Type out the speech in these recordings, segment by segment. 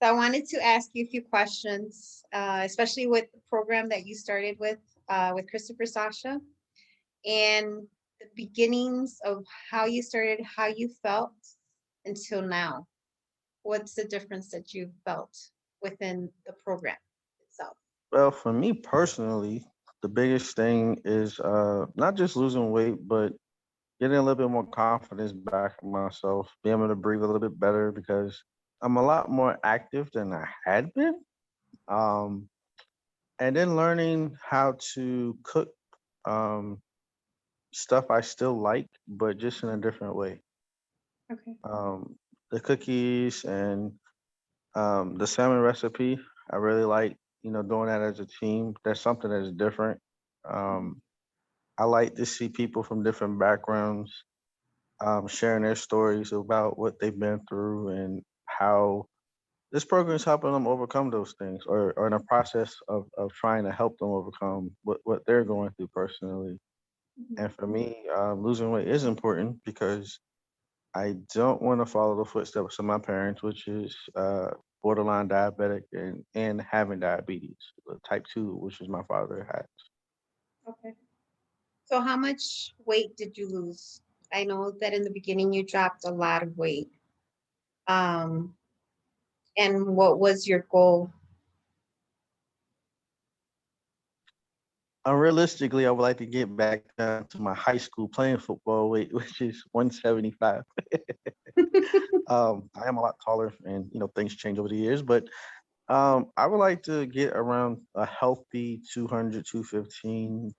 So I wanted to ask you a few questions, especially with the program that you started with Christopher Sasha, and the beginnings of how you started, how you felt until now. What's the difference that you felt within the program itself? Well, for me personally, the biggest thing is not just losing weight, but getting a little bit more confidence back in myself, being able to breathe a little bit better because I'm a lot more active than I had been. Um, and then learning how to cook um, stuff I still like, but just in a different way. Okay. The cookies and the salmon recipe, I really like, doing that as a team. That's something that's different. Um, I like to see people from different backgrounds sharing their stories about what they've been through and how this program is helping them overcome those things or in a process of trying to help them overcome what they're going through personally. Mhm. And for me, losing weight is important because I don't want to follow the footsteps of my parents, which is borderline diabetic and having diabetes, type 2, which is my father has. Okay. So how much weight did you lose? I know that in the beginning you dropped a lot of weight. Um, and what was your goal? Unrealistically, I would like to get back down to my high school playing football weight, which is 175. I am a lot taller, and things change over the years, but I would like to get around a healthy 200, 215.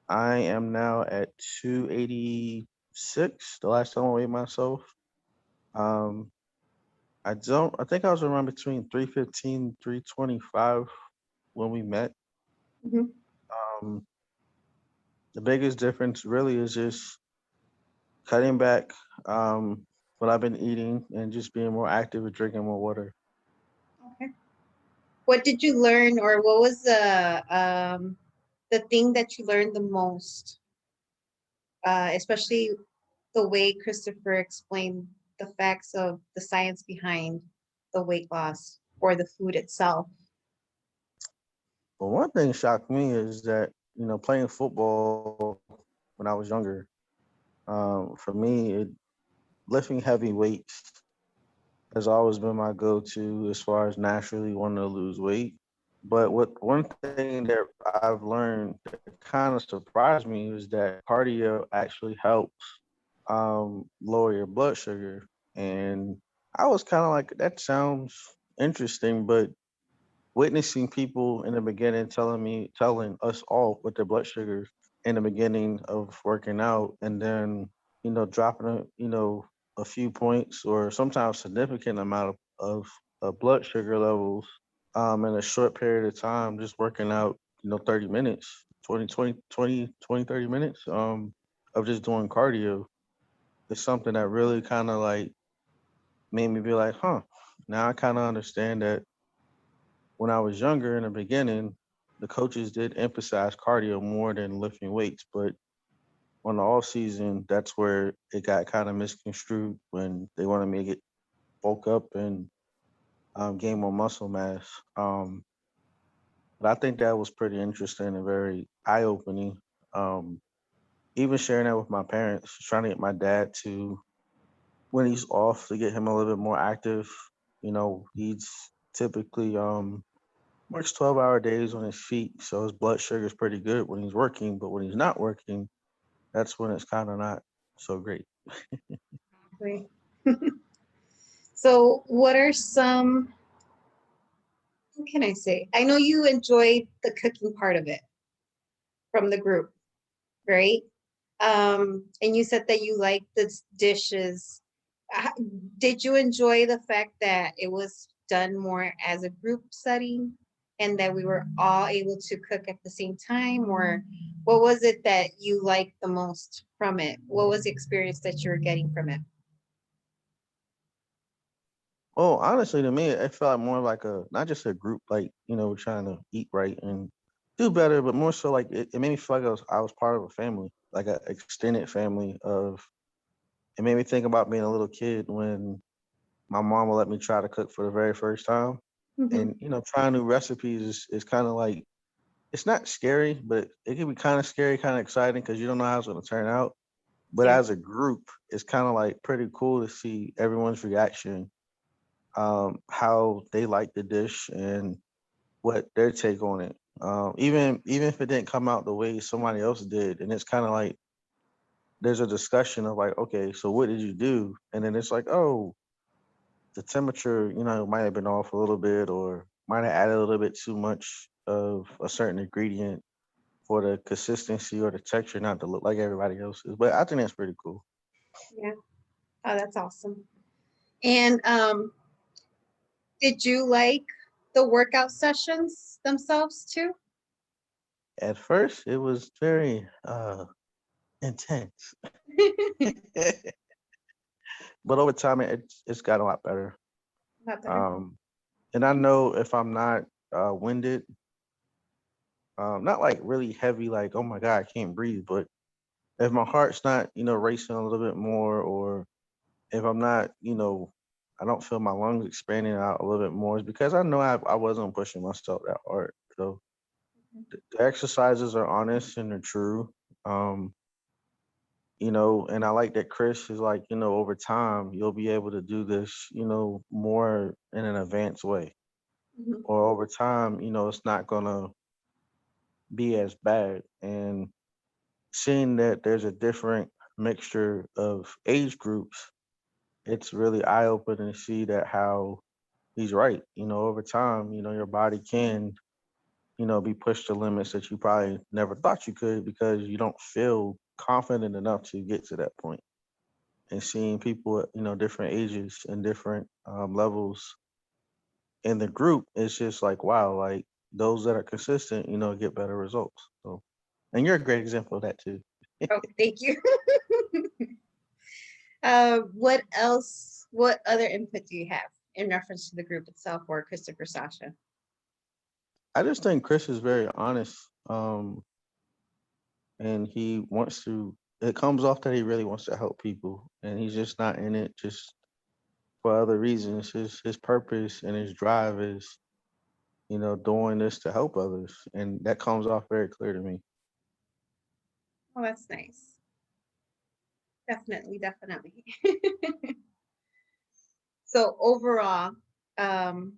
I am now at 286. The last time I weighed myself. Um, I don't. I think I was around between 315, 325 when we met. Mhm. Um, the biggest difference really is just cutting back what I've been eating and just being more active and drinking more water. Okay. What did you learn, or what was the thing that you learned the most, especially the way Christopher explained the facts of the science behind the weight loss or the food itself? But one thing shocked me is that playing football when I was younger, for me, lifting heavy weights has always been my go-to as far as naturally wanting to lose weight. But one thing that I've learned that kind of surprised me is that cardio actually helps lower your blood sugar. And I was kind of like, that sounds interesting, but witnessing people in the beginning telling us all what their blood sugar in the beginning of working out, and then dropping a few points or sometimes significant amount of blood sugar levels in a short period of time, just working out 30 minutes, 30 minutes of just doing cardio is something that really kind of like made me be like, huh, now I kind of understand that when I was younger in the beginning, the coaches did emphasize cardio more than lifting weights. But on the off season, that's where it got kind of misconstrued when they wanted me to get bulk up and gain more muscle mass. But I think that was pretty interesting and very eye opening. Um, Even sharing that with my parents, trying to get my dad to, when he's off, to get him a little bit more active. He's typically works 12-hour days on his feet, so his blood sugar is pretty good when he's working, but when he's not working, that's when it's kind of not so great. Right. So, what are some, what can I say? I know you enjoyed the cooking part of it from the group, right? And you said that you liked the dishes. Uh, Did you enjoy the fact that it was done more as a group setting and that we were all able to cook at the same time? Or what was it that you liked the most from it? What was the experience that you were getting from it? Oh, honestly, to me, it felt more like not just a group, like, trying to eat right and do better, but more so like it made me feel like I was part of a family, like an extended family of, it made me think about being a little kid when my mom will let me try to cook for the very first time. Hmm. And trying new recipes is kind of like, it's not scary, but it can be kind of scary, kind of exciting because you don't know how it's going to turn out. But Yeah. as a group, it's kind of like pretty cool to see everyone's reaction, how they like the dish and what their take on it. Even if it didn't come out the way somebody else did, and it's kind of like there's a discussion of like, okay, so what did you do? And then it's like, oh, the temperature, might have been off a little bit, or might have added a little bit too much of a certain ingredient for the consistency or the texture not to look like everybody else's. But I think that's pretty cool. Yeah. Oh, that's awesome. And did you like the workout sessions themselves too? At first, it was very intense, but over time, it's got a lot better. Not better. Um, and I know if I'm not winded, not like really heavy, like oh my god, I can't breathe, but if my heart's not, racing a little bit more, or if I'm not, I don't feel my lungs expanding out a little bit more, it's because I know I wasn't pushing myself that hard. So the exercises are honest and they're true. Um, and I like that Chris is like, over time you'll be able to do this, more in an advanced way. Mhm. Or over time, it's not gonna be as bad. And seeing that there's a different mixture of age groups, it's really eye opening to see that how he's right. Over time, your body can, be pushed to limits that you probably never thought you could because you don't feel confident enough to get to that point. And seeing people at, different ages and different levels in the group, it's just like, wow, like those that are consistent, get better results. So, and you're a great example of that too. Oh, thank you. What else? What other input do you have in reference to the group itself or Christopher Sasha? I just think Chris is very honest. And he wants to, it comes off that he really wants to help people. And he's just not in it just for other reasons. His purpose and his drive is, doing this to help others. And that comes off very clear to me. Oh, that's nice. Definitely, definitely. So overall, um,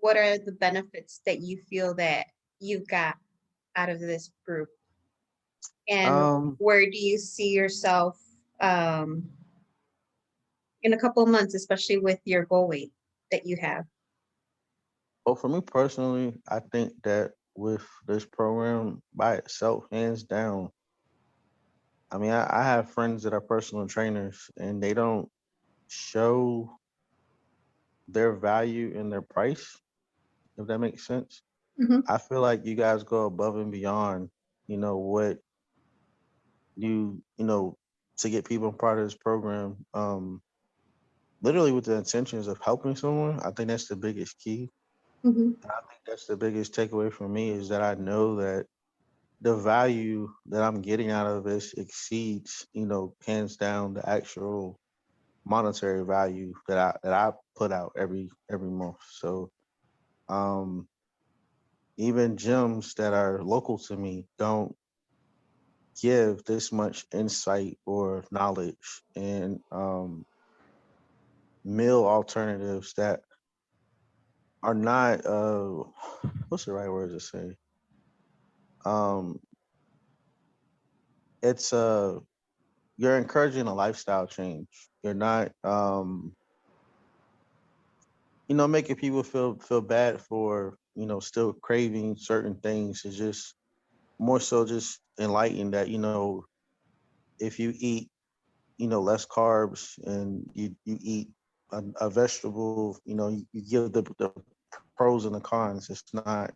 what are the benefits that you feel that you got out of this group? And Um, where do you see yourself in a couple of months, especially with your goal weight that you have? well, for me personally, I think that with this program by itself, hands down, I mean, I have friends that are personal trainers and they don't show their value in their price, if that makes sense. Hmm. I feel like you guys go above and beyond, what you to get people part of this program, literally with the intentions of helping someone. I think that's the biggest key. Hmm. And I think that's the biggest takeaway for me is that I know that the value that I'm getting out of this exceeds, hands down the actual monetary value that I put out every month. So um even gyms that are local to me don't give this much insight or knowledge and meal alternatives that are not what's the right word to say? Um it's you're encouraging a lifestyle change. You're not making people feel bad for, still craving certain things. It's just more so just enlightened that, if you eat, less carbs and you eat a vegetable, you give the pros and the cons. It's not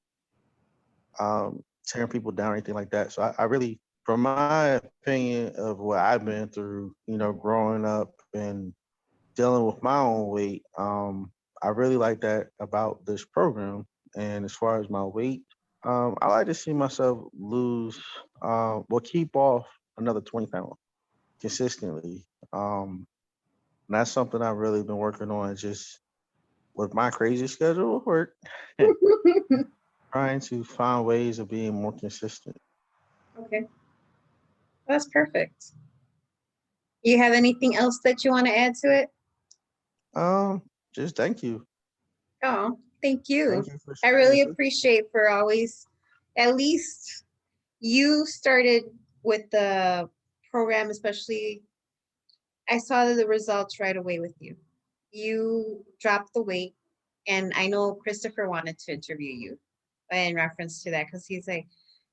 tearing people down or anything like that. So I really, from my opinion of what I've been through, growing up and dealing with my own weight, I really like that about this program. And as far as my weight, I like to see myself lose, keep off another 20 pounds consistently. Um, And that's something I've really been working on, just with my crazy schedule of work, trying to find ways of being more consistent. Okay, that's perfect. You have anything else that you want to add to it? Um, just thank you. Oh, thank you. Thank you for I sharing really this with me. appreciate for always, at least you started with the program, especially I saw the results right away with you. You dropped the weight, and I know Christopher wanted to interview you in reference to that because he's like,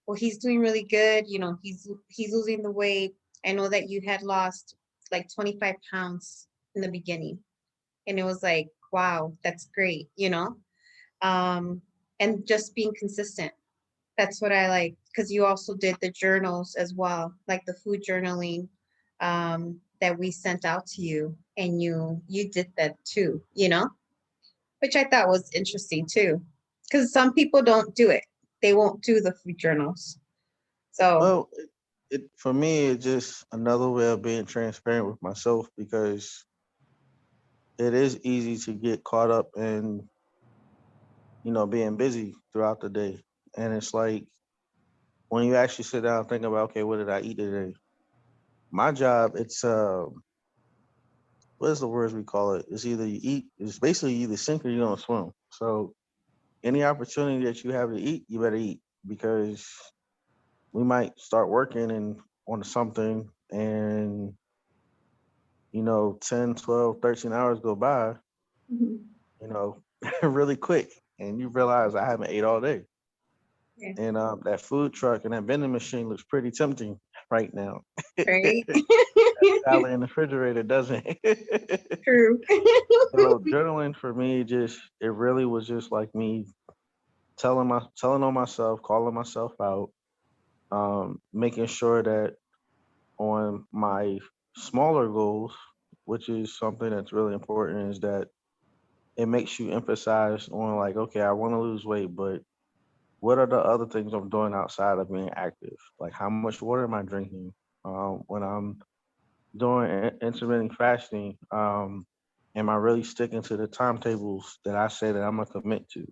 well, he's doing really good. You know, he's losing the weight. I know that you had lost like 25 pounds in the beginning, and it was like, wow, that's great. You know, and just being consistent. That's what I like because you also did the journals as well, like the food journaling that we sent out to you, and you did that too, you know, which I thought was interesting too, because some people don't do it. They won't do the food journals. So, Well, it for me, it's just another way of being transparent with myself because it is easy to get caught up in, being busy throughout the day. And it's like when you actually sit down and think about, okay, what did I eat today? My job, it's what is the words we call it? It's either you eat, it's basically you either sink or you don't swim. So any opportunity that you have to eat, you better eat because we might start working and on something and 10, 12, 13 hours go by, mhm, you know, really quick. And you realize I haven't ate all day. yeah, And that food truck and that vending machine looks pretty tempting right now. right. Salad in the refrigerator doesn't. True. So journaling for me just it really was just like me telling on myself, calling myself out, making sure that on my smaller goals, which is something that's really important, is that it makes you emphasize on like, okay, I want to lose weight, but what are the other things I'm doing outside of being active? Like how much water am I drinking? When I'm doing intermittent fasting, am I really sticking to the timetables that I say that I'm gonna commit to?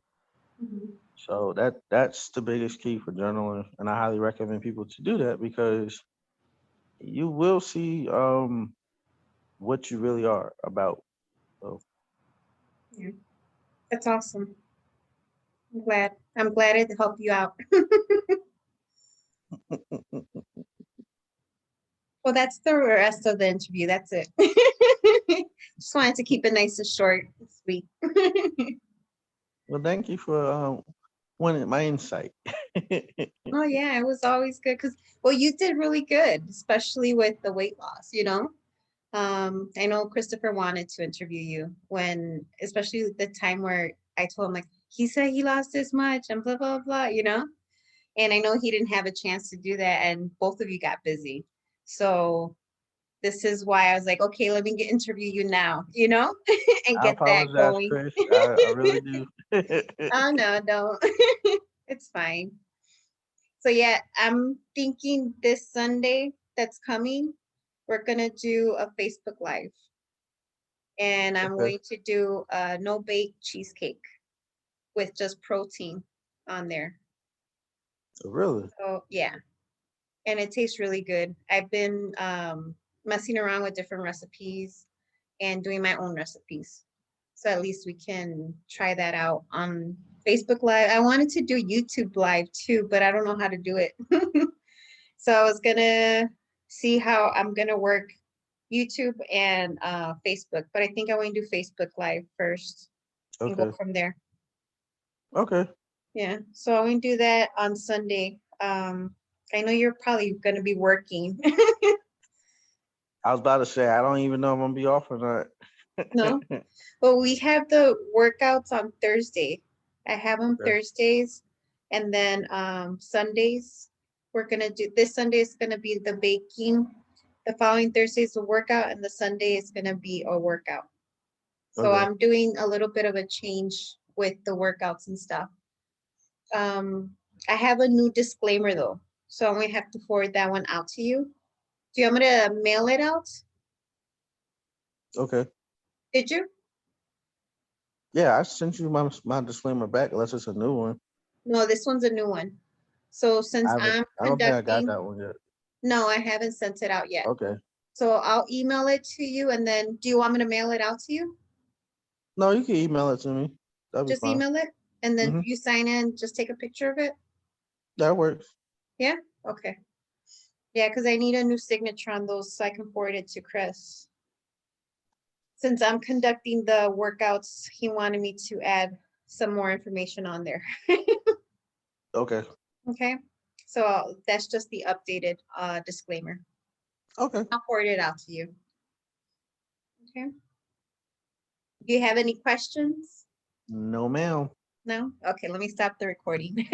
Mhm. So that's the biggest key for journaling, and I highly recommend people to do that because you will see what you really are about. So Yeah, that's awesome. I'm glad it helped you out. Well, that's the rest of the interview. That's it. Just wanted to keep it nice and short and sweet. well, thank you for wanting my insight. Oh yeah, it was always good because well, you did really good, especially with the weight loss, you know. I know Christopher wanted to interview you when, especially the time where I told him like he said he lost this much and blah blah blah, you know. And I know he didn't have a chance to do that, and both of you got busy. So this is why I was like, okay, let me interview you now, you know, and I get that apologize, going. Chris. I really do. Oh no, don't. It's fine. So yeah, I'm thinking this Sunday that's coming, we're gonna do a Facebook Live, and I'm Okay. going to do a no bake cheesecake with just protein on there. Really? So yeah, and it tastes really good. I've been messing around with different recipes and doing my own recipes. So at least we can try that out on Facebook Live. I wanted to do YouTube Live too, but I don't know how to do it. So I was gonna see how I'm gonna work YouTube and Facebook, but I think I want to do Facebook Live first and go Okay. from there. Okay. Yeah, so I'm gonna do that on Sunday. I know you're probably gonna be working. I was about to say I don't even know if I'm gonna be off or not. No, well, we have the workouts on Thursday. I have them Okay. Thursdays, and then Sundays. We're gonna do this Sunday is gonna be the baking. The following Thursday is the workout, and the Sunday is gonna be a workout. So Okay. I'm doing a little bit of a change with the workouts and stuff. I have a new disclaimer though, so I'm gonna have to forward that one out to you. Do you want me to mail it out? Okay. Did you? Yeah, I sent you my disclaimer back unless it's a new one. No, this one's a new one. So since I'm I don't think I got conducting, that one yet. no, I haven't sent it out yet. Okay. So I'll email it to you, and then do you want me to mail it out to you? No, you can email it to me. That'd be Just fine. email it, and then Mm-hmm. you sign in, just take a picture of it? That works. Yeah, okay. Yeah, because I need a new signature on those so I can forward it to Chris. Since I'm conducting the workouts, he wanted me to add some more information on there. Okay. Okay, so that's just the updated disclaimer. Okay. I'll forward it out to you. Okay. Do you have any questions? No, ma'am. No? Okay, let me stop the recording.